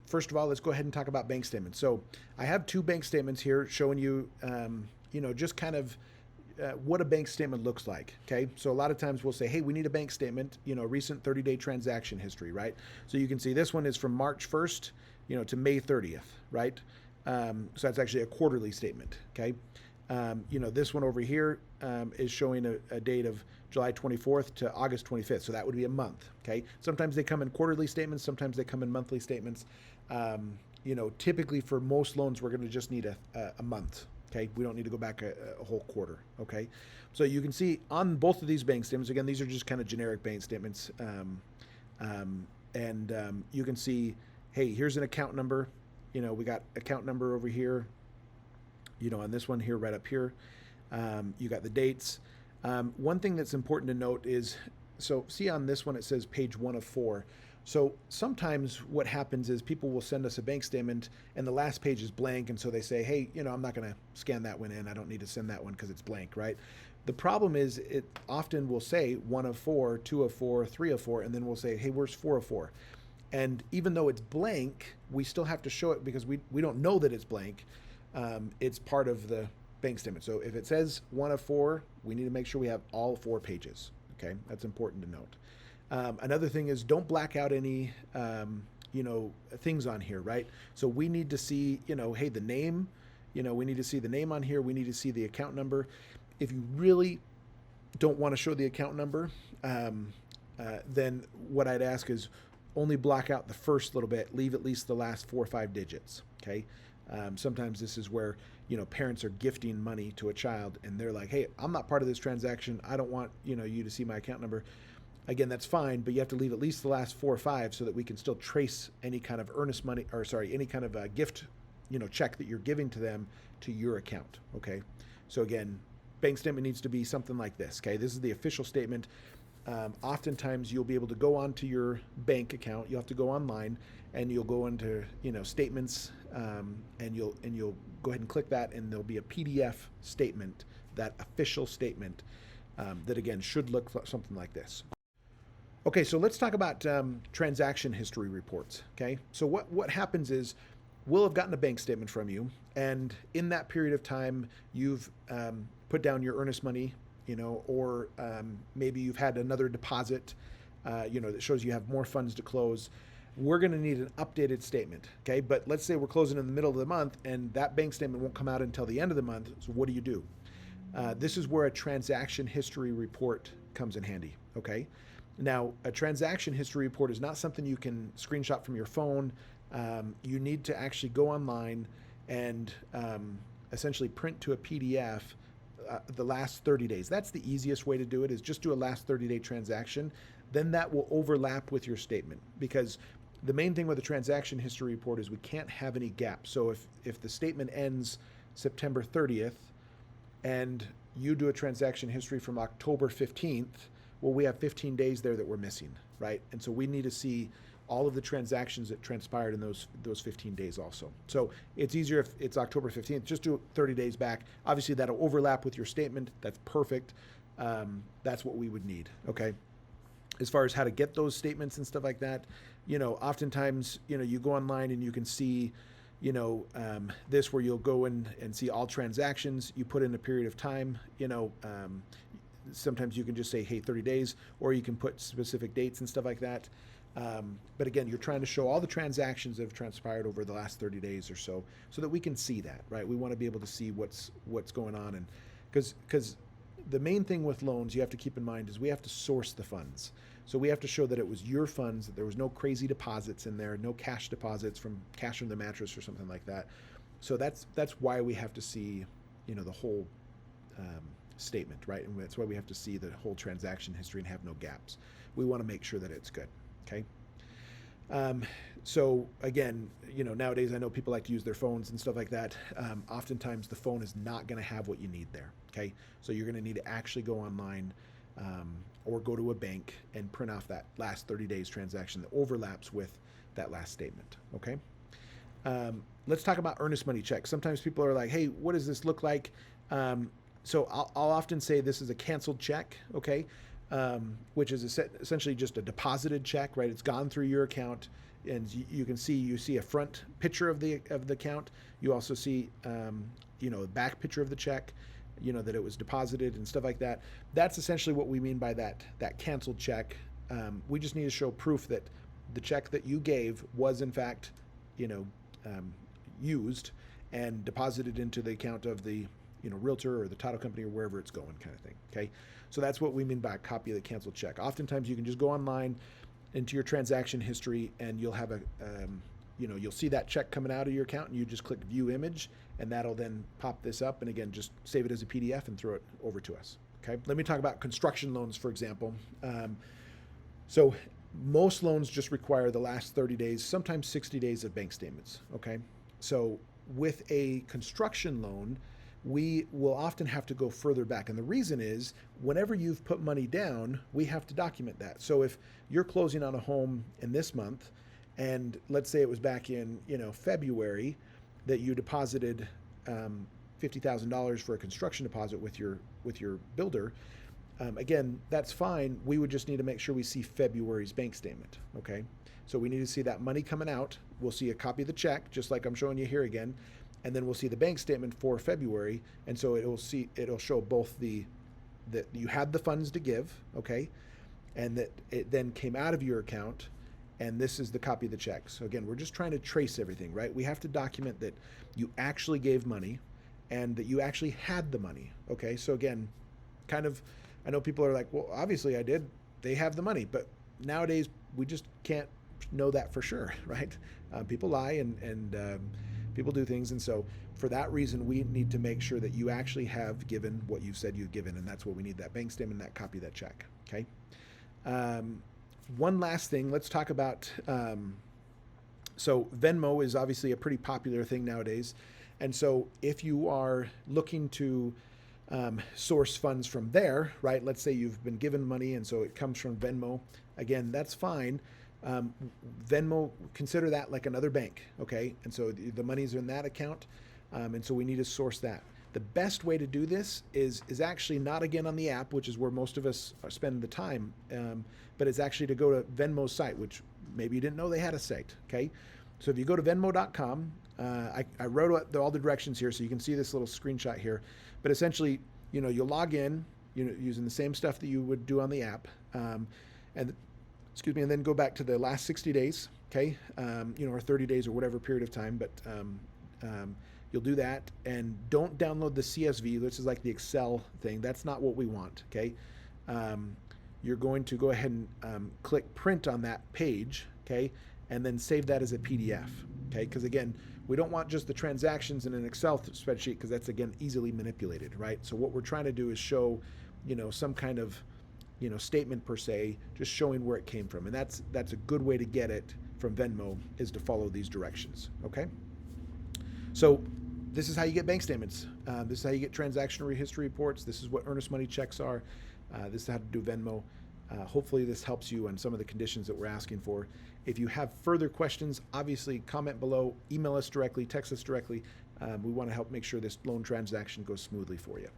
first of all, let's go ahead and talk about bank statements. So I have two bank statements here showing you, just kind of what a bank statement looks like. Okay. So a lot of times we'll say, hey, we need a bank statement, recent 30-day transaction history, right? So you can see this one is from March 1st, to May 30th, right? So that's actually a quarterly statement. Okay. This one over here is showing a date of July 24th to August 25th. So that would be a month. Okay. Sometimes they come in quarterly statements. Sometimes they come in monthly statements. Typically for most loans, we're going to just need a month. Okay, we don't need to go back a whole quarter. Okay, so you can see on both of these bank statements, again, these are just kind of generic bank statements, you can see, hey, here's an account number. We got account number over here. On this one here, right up here, you got the dates. One thing that's important to note is, so see on this one it says page 1 of 4. So sometimes what happens is people will send us a bank statement and the last page is blank, and so they say, hey, I'm not going to scan that one in. I don't need to send that one because it's blank, right? The problem is it often will say 1 of 4, 2 of 4, 3 of 4, and then we'll say, hey, where's 4 of 4? And even though it's blank, we still have to show it because we don't know that it's blank. It's part of the bank statement. So if it says 1 of 4, we need to make sure we have all 4 pages. Okay, that's important to note. Another thing is don't black out any, things on here, right? So we need to see, hey, the name, we need to see the name on here. We need to see the account number. If you really don't want to show the account number, then what I'd ask is only block out the first little bit, leave at least the last 4 or 5 digits. Okay. Sometimes this is where, parents are gifting money to a child and they're like, hey, I'm not part of this transaction. I don't want, you to see my account number. Again, that's fine, but you have to leave at least the last 4 or 5 so that we can still trace any kind of earnest money, any kind of gift, check that you're giving to them to your account. Okay. So again, bank statement needs to be something like this. Okay. This is the official statement. Oftentimes you'll be able to go onto your bank account. You'll have to go online and you'll go into, statements, and you'll go ahead and click that, and there'll be a PDF statement, that official statement, that again should look something like this. Okay, so let's talk about transaction history reports. Okay, so what happens is we'll have gotten a bank statement from you, and in that period of time, you've put down your earnest money, or maybe you've had another deposit, that shows you have more funds to close. We're going to need an updated statement. Okay, but let's say we're closing in the middle of the month, and that bank statement won't come out until the end of the month. So what do? This is where a transaction history report comes in handy. Okay. Now, a transaction history report is not something you can screenshot from your phone. You need to actually go online and essentially print to a PDF the last 30 days. That's the easiest way to do it, is just do a last 30-day transaction. Then that will overlap with your statement, because the main thing with a transaction history report is we can't have any gaps. So if the statement ends September 30th and you do a transaction history from October 15th, well, we have 15 days there that we're missing, right? And so we need to see all of the transactions that transpired in those 15 days also. So it's easier if it's October 15th, just do 30 days back. Obviously that'll overlap with your statement. That's perfect. That's what we would need, okay? As far as how to get those statements and stuff like that, oftentimes, you go online and you can see, this where you'll go in and see all transactions. You put in a period of time, sometimes you can just say, hey, 30 days, or you can put specific dates and stuff like that. But again, you're trying to show all the transactions that have transpired over the last 30 days or so that we can see that, right? We want to be able to see what's going on. And because the main thing with loans you have to keep in mind is we have to source the funds. So we have to show that it was your funds, that there was no crazy deposits in there, no cash deposits from cash under the mattress or something like that. So that's why we have to see, the whole statement, right? And that's why we have to see the whole transaction history and have no gaps. We want to make sure that it's good, okay? So again, nowadays I know people like to use their phones and stuff like that. Oftentimes the phone is not going to have what you need there, okay? So you're going to need to actually go online or go to a bank and print off that last 30 days transaction that overlaps with that last statement, okay? Let's talk about earnest money checks. Sometimes people are like, hey, what does this look like? So I'll often say this is a canceled check, okay? Which is essentially just a deposited check, right? It's gone through your account and you can see a front picture of the account. You also see a back picture of the check, that it was deposited and stuff like that. That's essentially what we mean by that canceled check. We just need to show proof that the check that you gave was in fact, used and deposited into the account of the realtor or the title company or wherever it's going, kind of thing. Okay, so that's what we mean by a copy of the canceled check. Oftentimes you can just go online into your transaction history and you'll have you'll see that check coming out of your account, and you just click view image, and that'll then pop this up, and again, just save it as a PDF and throw it over to us. Okay, let me talk about construction loans, for example. So most loans just require the last 30 days, sometimes 60 days of bank statements. Okay, so with a construction loan, we will often have to go further back. And the reason is, whenever you've put money down, we have to document that. So if you're closing on a home in this month, and let's say it was back in February that you deposited $50,000 for a construction deposit with your builder, again, that's fine. We would just need to make sure we see February's bank statement. Okay, so we need to see that money coming out. We'll see a copy of the check, just like I'm showing you here again, and then we'll see the bank statement for February. And so it'll show both that you had the funds to give, okay, and that it then came out of your account, and this is the copy of the check. So again, we're just trying to trace everything, right? We have to document that you actually gave money and that you actually had the money. Okay, so again, I know people are like, well, obviously I did. They have the money, but nowadays we just can't know that for sure, right? People lie and people do things, and so for that reason, we need to make sure that you actually have given what you said you've given, and that's what we need: that bank statement, that copy of that check. Okay. One last thing, let's talk about. So Venmo is obviously a pretty popular thing nowadays, and so if you are looking to source funds from there, right? Let's say you've been given money and so it comes from Venmo. Again, that's fine. Venmo, consider that like another bank, okay? And so the money's in that account, and so we need to source that. The best way to do this is actually not again on the app, which is where most of us spend the time, but it's actually to go to Venmo's site, which maybe you didn't know they had a site, okay? So if you go to Venmo.com, I wrote all the directions here so you can see this little screenshot here, but essentially, you'll log in, using the same stuff that you would do on the app, and then go back to the last 60 days, okay, or 30 days or whatever period of time, but you'll do that, and don't download the CSV. This is like the Excel thing. That's not what we want, okay? You're going to go ahead and click print on that page, okay, and then save that as a PDF, okay? Because again, we don't want just the transactions in an Excel spreadsheet, because that's again easily manipulated, right? So what we're trying to do is show, some kind of, statement per se, just showing where it came from, and that's a good way to get it from Venmo, is to follow these directions, okay? So this is how you get bank statements. This is how you get transaction history reports. This is what earnest money checks are. This is how to do Venmo. Hopefully this helps you on some of the conditions that we're asking for. If you have further questions, obviously comment below, email us directly, text us directly. We want to help make sure this loan transaction goes smoothly for you.